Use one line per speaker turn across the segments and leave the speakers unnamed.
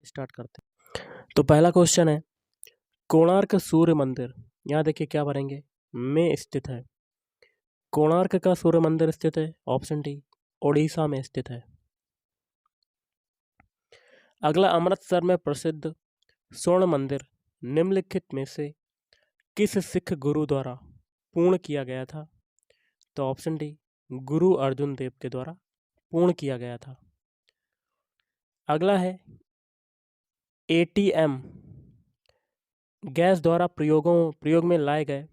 Start करते हैं। तो पहला क्वेश्चन है, कोणार्क सूर्य मंदिर, यहाँ देखिए क्या भरेंगे, में स्थित है। कोणार्क का सूर्य मंदिर स्थित है, ऑप्शन डी, ओडिशा में स्थित है। अगला, अमृतसर में प्रसिद्ध स्वर्ण मंदिर निम्नलिखित में से किस सिख गुरु द्वारा पूर्ण किया गया था? तो ऑप्शन डी, गुरु अर्जुन देव के द्वारा पूर्ण किया गया था। अगला है, एटीएम गैस द्वारा प्रयोग में लाए गए,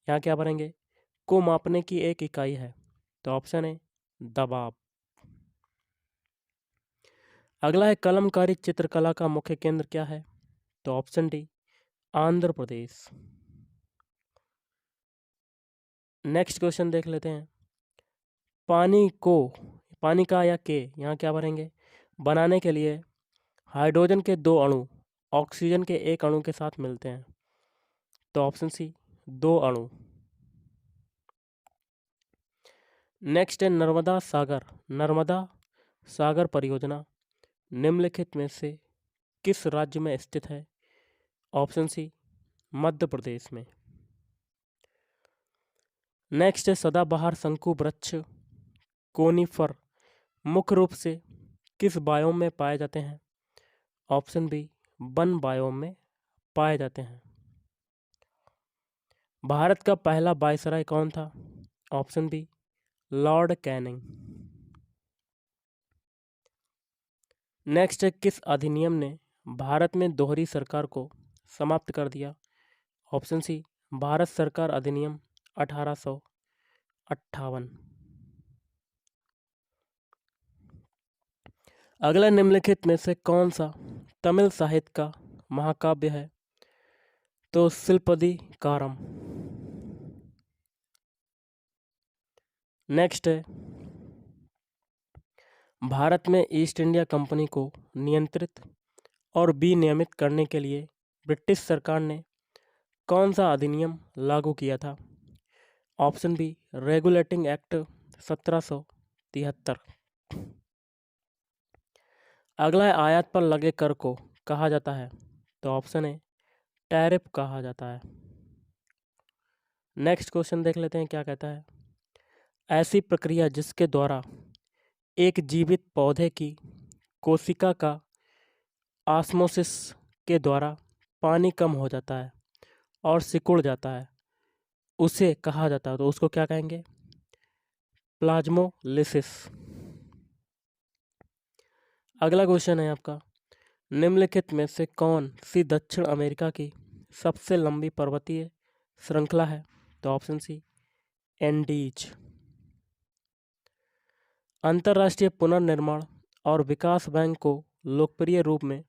यहाँ क्या भरेंगे, को मापने की एक इकाई है। तो ऑप्शन है दबाव। अगला है, कलमकारी चित्रकला का मुख्य केंद्र क्या है? तो option D, Andhra Pradesh. Next question देख लेते हैं, पानी का या के, यहाँ क्या भरेंगे, बनाने के लिए हाइड्रोजन के 2 अणु ऑक्सीजन के 1 अणु के साथ मिलते हैं। तो ऑप्शन सी, 2 अणु। नेक्स्ट है, नर्मदा सागर परियोजना निम्नलिखित में से किस राज्य में स्थित है? ऑप्शन सी, मध्य प्रदेश में। नेक्स्ट है, सदाबहार शंकु वृक्ष कोनिफर मुख्य रूप से किस बायोम में पाए जाते हैं? ऑप्शन बी, वन बायोम में पाए जाते हैं। भारत का पहला वायसराय कौन था? Option B, Lord Canning. Next है, किस अधिनियम ने भारत में दोहरी सरकार को समाप्त कर दिया? ऑप्शन सी, भारत सरकार अधिनियम 1858। अगला, निम्नलिखित में से कौन सा तमिल साहित्य का महाकाव्य है? तो शिल्पदिकारम। नेक्स्ट है, भारत में ईस्ट इंडिया कंपनी को नियंत्रित और विनियमित करने के लिए ब्रिटिश सरकार ने कौन सा अधिनियम लागू किया था? Option B, regulating act 1773। अगला है, आयात पर लगे कर को कहा जाता है? तो ऑप्शन है टैरिफ कहा जाता है। नेक्स्ट क्वेश्चन देख लेते हैं क्या कहता है, ऐसी प्रक्रिया जिसके द्वारा एक जीवित पौधे की कोशिका का ऑस्मोसिस के द्वारा पानी कम हो जाता है और सिकुड़ जाता है, उसे कहा जाता है, तो उसको क्या कहेंगे? प्लाज्मोलिसिस। अगला क्वेश्चन है आपका, निम्नलिखित में से कौन सी दक्षिण अमेरिका की सबसे लंबी पर्वतीय श्रृंखला है? तो ऑप्शन सी, एंडीज। अंतर्राष्ट्रीय पुनर्निर्माण और विकास बैंक को लोकप्रिय रूप में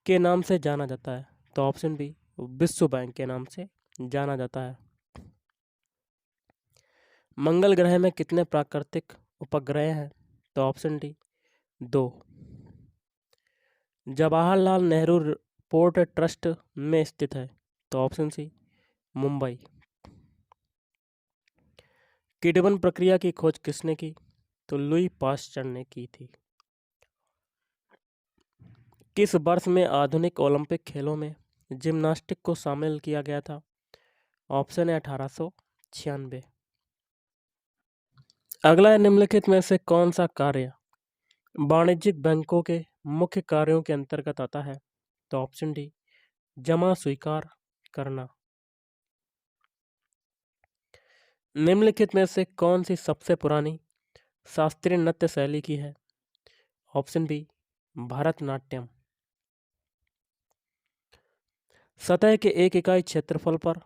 के नाम से जाना जाता है? तो ऑप्शन बी, विश्व बैंक के नाम से जाना जाता है। मंगल ग्रह में कितने प्राकृतिक उपग्रह हैं? तो option D, 2। Jawaharlal Nehru port trust में स्थित है? तो ऑप्शन सी, मुंबई। किडवन प्रक्रिया की खोज किसने की? तो लुई पास्चर ने की थी। किस वर्ष में आधुनिक ओलंपिक खेलों में जिम्नास्टिक को शामिल किया गया था? ऑप्शन है 1896। अगला है, निम्नलिखित में से कौन सा कार्य वाणिज्यिक बैंकों के मुख्य कार्यों के अंतर्गत आता है? तो ऑप्शन डी, जमा स्वीकार करना। निम्नलिखित में से कौन सी सबसे पुरानी शास्त्रीय नृत्य शैली की है? Option B, Bharatanatyam. सतह के एक इकाई क्षेत्रफल पर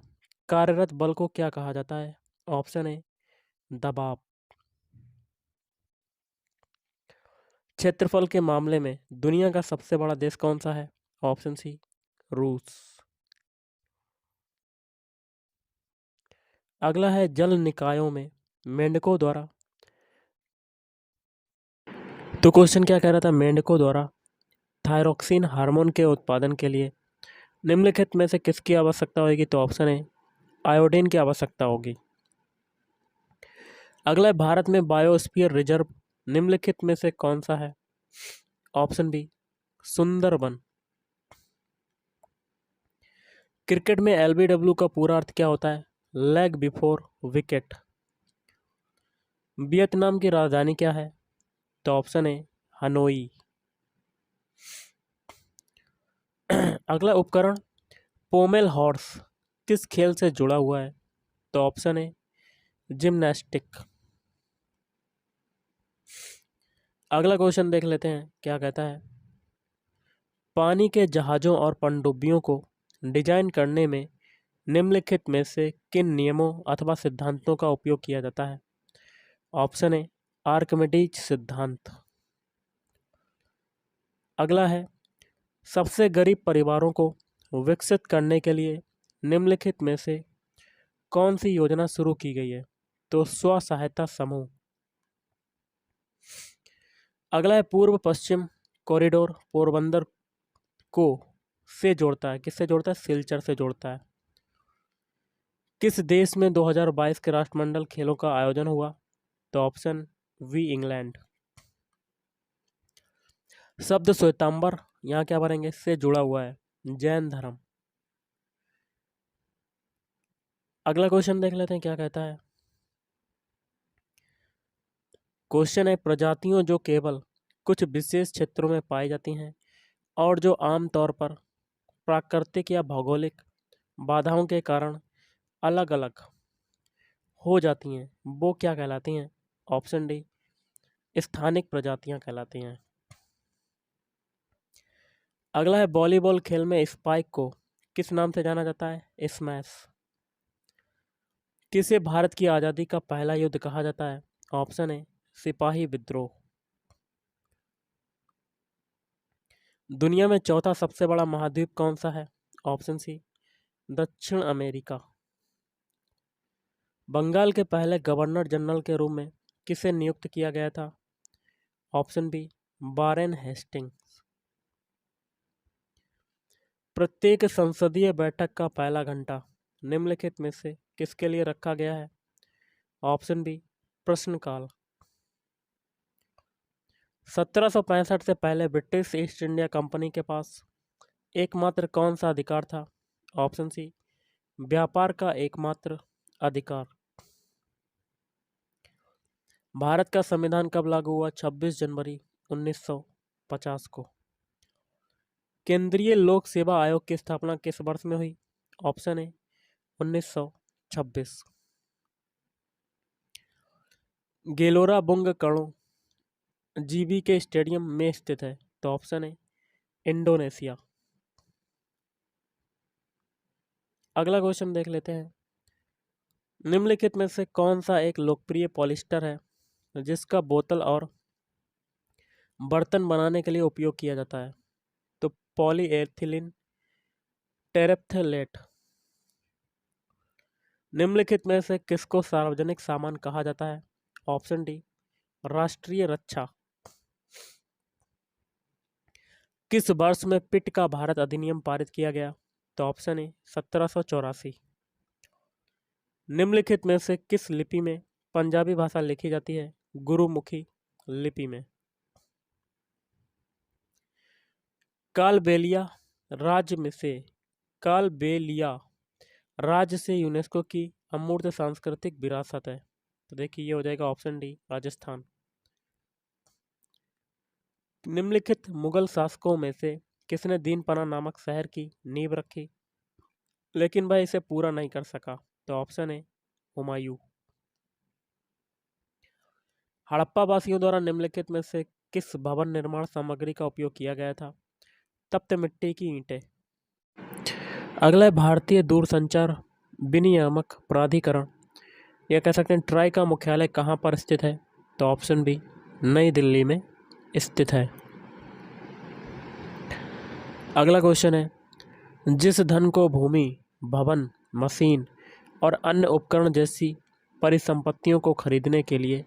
कार्यरत बल को क्या कहा जाता है? ऑप्शन ए, दबाव। क्षेत्रफल के मामले में दुनिया का सबसे बड़ा देश कौन सा है? ऑप्शन सी, रूस। अगला है, जल निकायों में मेंढकों द्वारा, तो क्वेश्चन क्या कह रहा था, मेंढकों द्वारा थायरोक्सिन हार्मोन के उत्पादन के लिए निम्नलिखित में से किसकी आवश्यकता होगी? तो ऑप्शन है आयोडीन की आवश्यकता होगी। अगला, भारत में बायोस्फीयर रिजर्व निम्नलिखित में से कौन सा है? Option B, Sundarban. क्रिकेट में LBW का पूरा अर्थ क्या होता है? Leg before wicket. वियतनाम की राजधानी क्या है? तो ऑप्शन है हनोई। अगला उपकरण पोमेल हॉर्स किस खेल से जुड़ा हुआ है? तो ऑप्शन है जिम्नास्टिक। अगला क्वेश्चन देख लेते हैं क्या कहता है। पानी के जहाज़ों और पनडुब्बियों को डिजाइन करने में निम्नलिखित में से किन नियमों अथवा सिद्धांतों का उपयोग किया जाता है? ऑप्शन है आर्किमिडीज सिद्धांत। अगला है सबसे गरीब परिवारों को विकसित करने के लिए निम्नलिखित में से कौन सी योजना शुरू की गई है? तो स्व सहायता समूह। अगला है पूर्व पश्चिम कॉरिडोर पोरबंदर को से जोड़ता है। किससे जोड़ता है? सिलचर से जोड़ता है। किस देश में 2022 के राष्ट्रमंडल खेलों का आयोजन हुआ? तो ऑप्शन वी इंग्लैंड। शब्द श्वेतांबर यहाँ क्या भरेंगे? से जुड़ा हुआ है जैन धर्म। अगला क्वेश्चन देख लेते हैं क्या कहता है। क्वेश्चन है प्रजातियों जो केवल कुछ विशेष क्षेत्रों में पाई जाती हैं और जो आमतौर पर प्राकृतिक या भौगोलिक बाधाओं के कारण अलग अलग हो जाती हैं वो क्या कहलाती हैं? ऑप्शन डी स्थानिक प्रजातियां कहलाती हैं। अगला है वॉलीबॉल खेल में स्पाइक को किस नाम से जाना जाता है? स्मैश। किसे भारत की आज़ादी का पहला युद्ध कहा जाता है? ऑप्शन है सिपाही विद्रोह। दुनिया में चौथा सबसे बड़ा महाद्वीप कौन सा है? ऑप्शन सी दक्षिण अमेरिका। बंगाल के पहले गवर्नर जनरल के रूप में किसे नियुक्त किया गया था? Option B Warren Hastings. प्रत्येक संसदीय बैठक का पहला घंटा निम्नलिखित में से किसके लिए रखा गया है? ऑप्शन बी प्रश्नकाल। 1765 से पहले ब्रिटिश ईस्ट इंडिया कंपनी के पास एकमात्र कौन सा अधिकार था? ऑप्शन सी व्यापार का एकमात्र अधिकार। भारत का संविधान कब लागू हुआ? 26 जनवरी 1950 को। केंद्रीय लोक सेवा आयोग की स्थापना किस वर्ष में हुई? ऑप्शन है 1926। गेलोरा बुंग कणो जीबी के स्टेडियम में स्थित है। तो ऑप्शन है इंडोनेशिया। अगला क्वेश्चन देख लेते हैं। निम्नलिखित में से कौन सा एक लोकप्रिय पॉलिस्टर है जिसका बोतल और बर्तन बनाने के लिए उपयोग किया जाता है? तो पॉलीएथिलीन टेरेप्थलेट। निम्नलिखित में से किसको सार्वजनिक सामान कहा जाता है? ऑप्शन डी राष्ट्रीय रक्षा। किस वर्ष में पिट का भारत अधिनियम पारित किया गया? तो ऑप्शन है 1784। निम्नलिखित में से किस लिपि में पंजाबी भाषा लिखी जाती है? गुरुमुखी लिपि में। कालबेलिया राज्य में से कालबेलिया राज्य से यूनेस्को की अमूर्त सांस्कृतिक विरासत है। तो देखिए ये हो जाएगा ऑप्शन डी राजस्थान। निम्नलिखित मुगल शासकों में से किसने दीनपना नामक शहर की नींव रखी लेकिन वह इसे पूरा नहीं कर सका? तो ऑप्शन है हुमायूं। हड़प्पा वासियों द्वारा निम्नलिखित में से किस भवन निर्माण सामग्री का उपयोग किया गया था? तप्त मिट्टी की ईंटें। अगला है भारतीय दूरसंचार विनियामक प्राधिकरण या कह सकते हैं ट्राई का मुख्यालय कहाँ पर स्थित है? तो ऑप्शन बी नई दिल्ली में स्थित है। अगला क्वेश्चन है जिस धन को भूमि भवन मशीन और अन्य उपकरण जैसी परिसंपत्तियों को खरीदने के लिए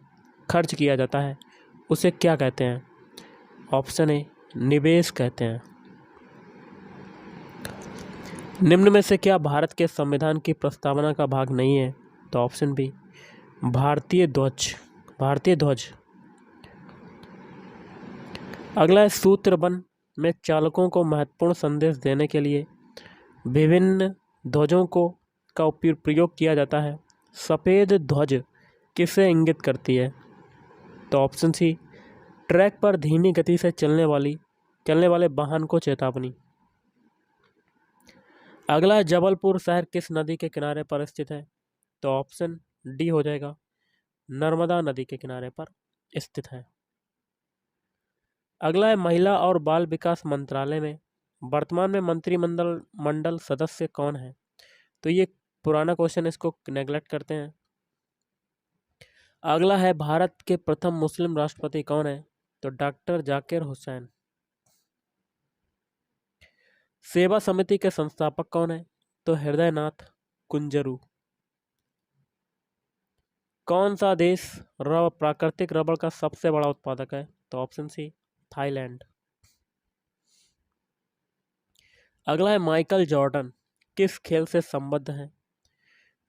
खर्च किया जाता है उसे क्या कहते हैं? ऑप्शन ए निवेश कहते हैं। निम्न में से क्या भारत के संविधान की प्रस्तावना का भाग नहीं है? तो ऑप्शन बी भारतीय ध्वज। भारतीय ध्वज। अगला है सूत्रबद्ध में चालकों को महत्वपूर्ण संदेश देने के लिए विभिन्न ध्वजों को का प्रयोग किया जाता है। सफ़ेद ध्वज किसे इंगित करती है? तो ऑप्शन सी, ट्रैक पर धीमी गति से चलने वाले वाहन को चेतावनी। अगला है, जबलपुर शहर किस नदी के किनारे पर स्थित है? तो ऑप्शन डी हो जाएगा, नर्मदा नदी के किनारे पर स्थित है। अगला है, महिला और बाल विकास मंत्रालय में वर्तमान में मंत्रिमंडल सदस्य कौन है? तो ये पुराना क्वेश्चन, इसको नेगलेक्ट करते हैं। अगला है, भारत के प्रथम मुस्लिम राष्ट्रपति कौन है? तो डॉक्टर जाकिर हुसैन। सेवा समिति के संस्थापक कौन है? तो हृदयनाथ कुंजरू। कौन सा देश प्राकृतिक रबड़ का सबसे बड़ा उत्पादक है? तो ऑप्शन सी, थाईलैंड। अगला है, माइकल जॉर्डन किस खेल से संबद्ध है?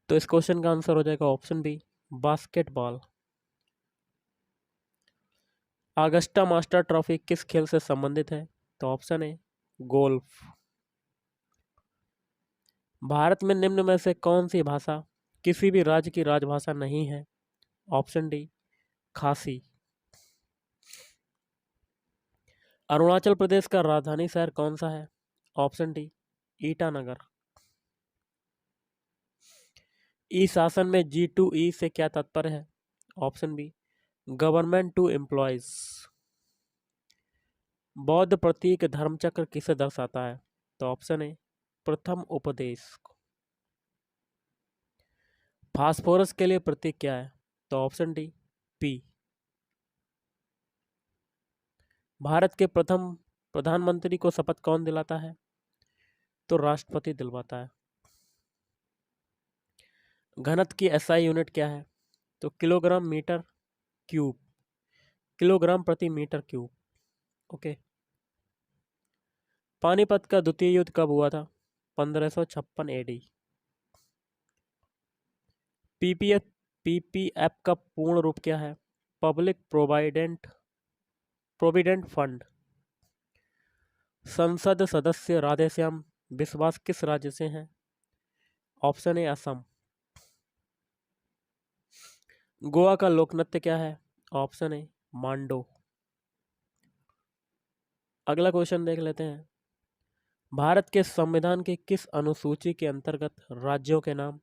तो इस क्वेश्चन का आंसर हो जाएगा option B, basketball. Augusta master trophy किस खेल से संबंधित है? तो ऑप्शन ए, गोल्फ। भारत में निम्न में से कौन सी भाषा किसी भी राज्य की राजभाषा नहीं है? ऑप्शन डी, खासी। अरुणाचल प्रदेश का राजधानी शहर कौन सा है? Option D, Itanagar. ई शासन में G2E से क्या तात्पर्य है? Option B, government to employees. बौद्ध प्रतीक धर्मचक्र किसे दर्शाता है? तो ऑप्शन ए, प्रथम उपदेश। फास्फोरस के लिए प्रतीक क्या है? तो ऑप्शन डी, P। भारत के प्रथम प्रधानमंत्री को शपथ कौन दिलाता है? तो राष्ट्रपति दिलवाता है। घनत्व की SI यूनिट क्या है? तो किलोग्राम मीटर क्यूब, किलोग्राम प्रति मीटर क्यूब। ओके। पानीपत का द्वितीय युद्ध कब हुआ था? 1556 AD। PPF का पूर्ण रूप क्या है? Public provident fund. संसद सदस्य राधेश्याम बिस्वास किस राज्य से हैं? Option A, Assam. गोवा का लोक नृत्य क्या है? ऑप्शन ए, मांडो। अगला क्वेश्चन देख लेते हैं। भारत के संविधान के किस अनुसूची के अंतर्गत राज्यों के नाम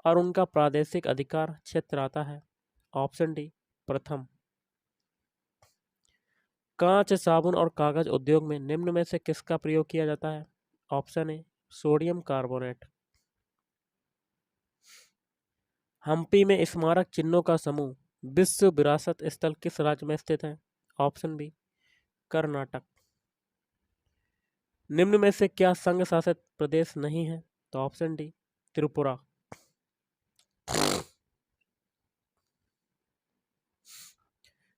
और उनका प्रादेशिक अधिकार क्षेत्र आता है? ऑप्शन डी, प्रथम। कांच, साबुन और कागज उद्योग में निम्न में से किसका प्रयोग किया जाता है? Option A, sodium carbonate. Hampi में स्मारक चिन्हों का समूह विश्व विरासत स्थल किस राज्य में स्थित है? Option B, Karnataka. निम्न में से क्या संघ शासित प्रदेश नहीं है? तो option D, Tripura.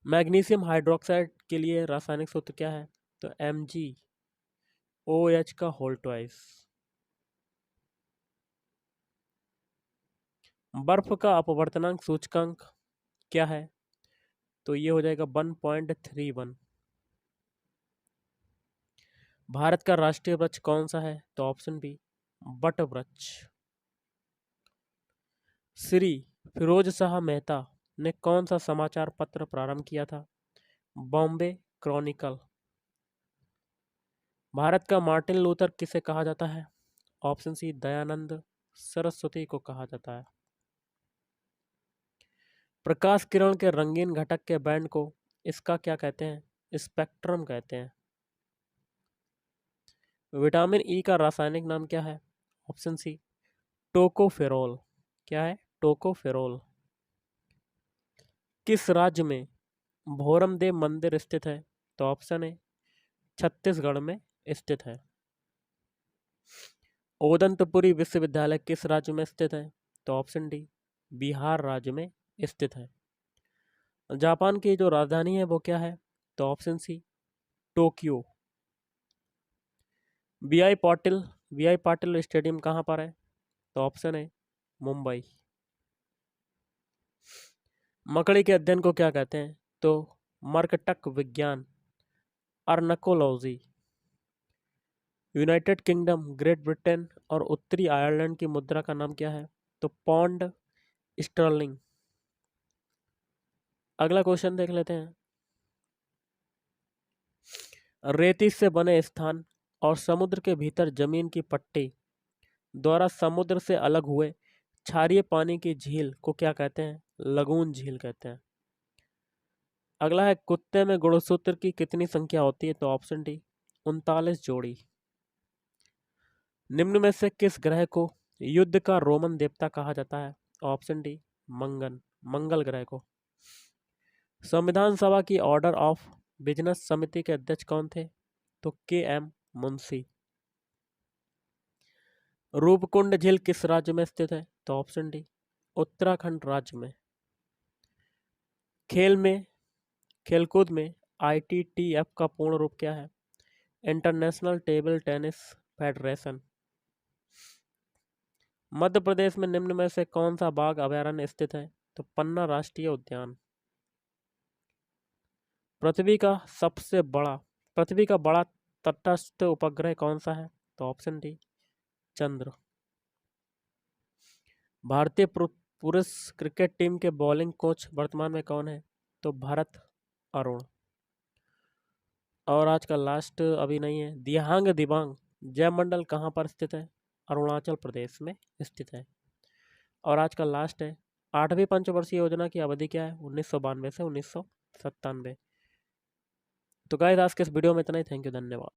Magnesium hydroxide के लिए रासायनिक सूत्र क्या है? तो MgOH का होल ट्वाइस। बर्फ का अपवर्तनांक सूचकांक क्या है? तो ये हो जाएगा 1.31। भारत का राष्ट्रीय वृक्ष कौन सा है? तो ऑप्शन बी, बट वृक्ष। श्री फिरोज शाह मेहता ने कौन सा समाचार पत्र प्रारंभ किया था? बॉम्बे क्रॉनिकल। भारत का मार्टिन लूथर किसे कहा जाता है? ऑप्शन सी, दयानंद सरस्वती को कहा जाता है। प्रकाश किरण के रंगीन घटक के बैंड को इसका क्या कहते हैं? स्पेक्ट्रम कहते हैं। विटामिन ई का रासायनिक नाम क्या है? Option C, tocopherol. क्या है? टोकोफेरोल। किस राज्य में भोरमदेव मंदिर स्थित है? तो ऑप्शन ए, छत्तीसगढ़ में स्थित है। ओदंतपुरी विश्वविद्यालय किस राज्य में स्थित है? तो ऑप्शन डी, बिहार राज्य में स्थित है। जापान की जो राजधानी है वो क्या है? तो option C, Tokyo. V I Patil stadium कहाँ पर है? तो ऑप्शन है, मुंबई। मकड़ी के अध्ययन को क्या कहते हैं? तो मर्कटक विज्ञान, अर्नकोलॉजी। यूनाइटेड किंगडम, ग्रेट ब्रिटेन और उत्तरी आयरलैंड की मुद्रा का नाम क्या है? तो पौंड स्टर्लिंग। अगला क्वेश्चन देख लेते हैं। रेती से बने स्थान और समुद्र के भीतर जमीन की पट्टी द्वारा समुद्र से अलग हुए क्षारीय पानी की झील को क्या कहते हैं? लगून झील कहते हैं। अगला है, कुत्ते में गुणसूत्र की कितनी संख्या होती है? तो ऑप्शन डी 39 जोड़ी। निम्न में से किस ग्रह को युद्ध का रोमन देवता कहा जाता है? ऑप्शन डी मंगल ग्रह को। संविधान सभा की ऑर्डर ऑफ बिजनेस समिति के अध्यक्ष कौन थे? तो के.एम. मुंशी। रूपकुंड झील किस राज्य में स्थित है? तो ऑप्शन डी उत्तराखंड राज्य में। खेलकूद में ITTF का पूर्ण रूप क्या है? International table tennis federation. Madhya Pradesh में निम्न में से कौन सा बाघ अभयारण्य स्थित है? तो पन्ना राष्ट्रीय उद्यान। पृथ्वी का बड़ा तटस्थ उपग्रह कौन सा है? तो ऑप्शन डी चंद्र। भारतीय पुरुष क्रिकेट टीम के बॉलिंग कोच वर्तमान में कौन है? तो भरत अरुण। और आज का लास्ट अभी नहीं है, दिहांग दिबांग जयमंडल कहाँ पर स्थित है? अरुणाचल प्रदेश में स्थित है। और आज का लास्ट है, 8वीं पंचवर्षीय योजना की अवधि क्या है? 1992 से 1997। तो गाइस आज के इस वीडियो में इतना ही। थैंक यू, धन्यवाद।